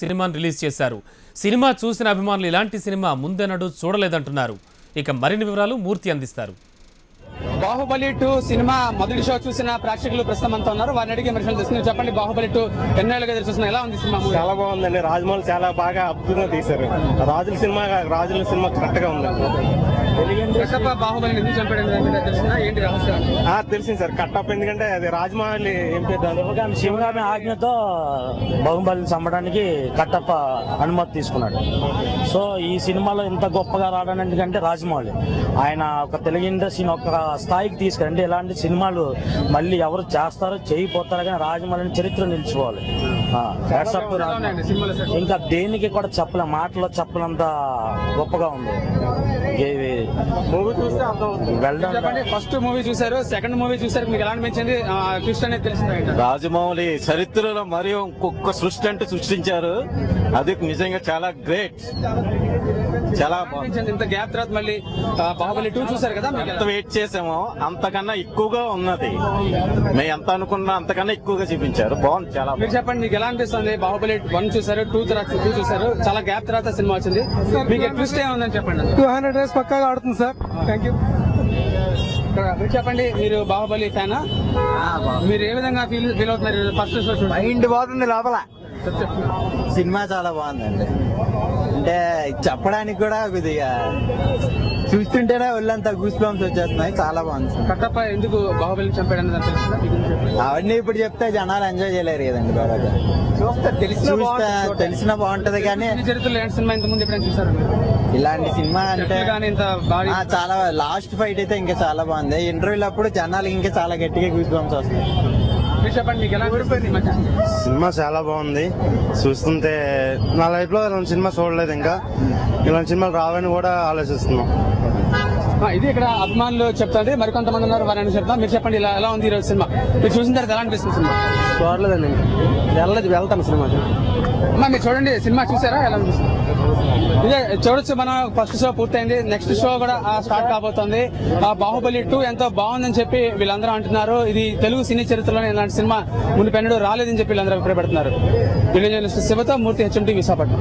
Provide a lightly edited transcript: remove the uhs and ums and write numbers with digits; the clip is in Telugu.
సినిమాను రిలీజ్ చేశారు. సినిమా చూసిన అభిమానులు ఇలాంటి సినిమా ముందెన్నడూ చూడలేదంటున్నారు. ఇక మరిన్ని వివరాలు మూర్తి అందిస్తారు. బాహుబలి 2 సినిమా మొదటి షో చూసిన ప్రేక్షకులు ప్రస్తుతం అంతా ఉన్నారు. వారిని అడిగే మనుషులు తెలుస్తుంది. చెప్పండి, బాహుబలి 2 ఎన్నేళ్ళుగా చూస్తున్నా, ఎలా ఉంది సినిమా? చాలా బాగుందండి. రాజమౌళి చాలా బాగా అద్భుతంగా తీశారు. రాజుల సినిమా కరెక్ట్ గా ఉంది. బాహుబలి ఎందుకు చంపాడు తెలిసిందా? ఏంటి రహస్యం? తెలిసింది సార్. కట్టప్ప ఎందుకంటే అది రాజమౌళి ఏం చేద్దాం శివగామి ఆజ్ఞతో బాహుబలిని చంపడానికి కట్టప్ప అనుమతి తీసుకున్నాడు. సో ఈ సినిమాలో ఇంత గొప్పగా రావడానికి అంటే రాజమౌళి ఆయన ఒక తెలుగు ఇండస్ట్రీని ఒక స్థాయికి తీసుకురండి. ఇలాంటి సినిమాలు మళ్ళీ ఎవరు చేస్తారో చేయకపోతారో కానీ రాజమౌళిని చరిత్ర నిలిచిపోవాలి. ఇంకా దేనికి కూడా చెప్పలే, మాటలో చెప్పనంత గొప్పగా ఉంది. మూవీ చూస్తే అర్థమవుతుంది. ఫస్ట్ మూవీ చూసారు, సెకండ్ మూవీ చూసారు, మీకు ఎలా అనిపించింది? ట్విస్ట్ అనేది తెలిసింది. రాజమౌళి చరిత్రలో మరియు ఒక్కొక్క సృష్టి అంటే సృష్టించారు. అది నిజంగా చాలా గ్రేట్. చాలా ఇంత గ్యాప్ తర్వాత మళ్ళీ బాహుబలి 2 చూసారు కదా, ఎంత వెయిట్ చేసామో అంతకన్నా ఎక్కువగా ఉన్నది. మేము ఎంత అనుకున్నా అంతకన్నా ఎక్కువగా చూపించారు. బాగుంది, చాలా. మీరు చెప్పండి, మీకు ఎలా అనిపిస్తుంది? బాహుబలి 1 చూసారు, 2 చూసారు, చాలా గ్యాప్ తర్వాత సినిమా వచ్చింది. మీకు ట్విస్ట్ ఏముందని చెప్పండి. 200 డేస్ పక్కాగా ఆడుతుంది సార్. Thank you. మీరు చెప్పండి, మీరు బాహుబలి ఫ్యానా? మీరు ఏ విధంగా ఫీల్ అవుతున్నారు? ఫస్ట్ షో మైండ్ బాగుంది లోపల. సినిమా చాలా బాగుందండి. అంటే చెప్పడానికి కూడా కొద్దిగా చూస్తుంటేనే ఒళ్ళంతా గూస్ బంప్స్ వచ్చేస్తున్నాయి. చాలా బాగుంది. కట్టప్ప ఎందుకు బాహుబలి చంపాడు అవన్నీ ఇప్పుడు చెప్తే జనాలు ఎంజాయ్ చేయలేరు కదండి. బాగా తెలిసినా బాగుంటది కానీ చరిత్రలో సినిమా ఇంత ముందు ఎప్పుడైనా చూసారు? ఇలాంటి సినిమా అంటే చాలా లాస్ట్ ఫైట్ అయితే ఇంకా చాలా బాగుంది. ఇంటర్వ్యూలు అప్పుడు జనాలకి ఇంకా చాలా గట్టిగా గూస్ బంప్స్ వస్తాయి. సినిమా చాలా బాగుంది. చూస్తుంటే నా లైఫ్ లో ఇలాంటి సినిమా చూడలేదు. ఇంకా ఇలాంటి సినిమాలు రావని కూడా ఆలోచిస్తున్నాం. ఇది ఇక్కడ అభిమానులు చెప్తాండి, మరికొంతమంది ఉన్నారు, వారిని చెప్తాం. మీరు చెప్పండి, ఇలా ఉంది ఈరోజు సినిమా? మీరు చూసిన తర్వాత ఎలా అనిపిస్తుంది సినిమా? చూడలేదండి, వెళ్తాను సినిమా. మీరు చూడండి, సినిమా చూసారా? ఎలా అనిపిస్తుంది? ఇదే చూడొచ్చు. మనం ఫస్ట్ షో పూర్తయింది, నెక్స్ట్ షో కూడా స్టార్ట్ కాబోతోంది. బాహుబలి 2 ఎంతో బాగుందని చెప్పి వీళ్ళందరూ అంటున్నారు. ఇది తెలుగు సినీ చరిత్రలో ఇలాంటి సినిమా మునిపెన్నడూ రాలేదని చెప్పి వీళ్ళందరూ అభిప్రాయపడుతున్నారు. వీడియో జర్నలిస్ట్ శివతో మూర్తి, HMT, విశాఖపట్నం.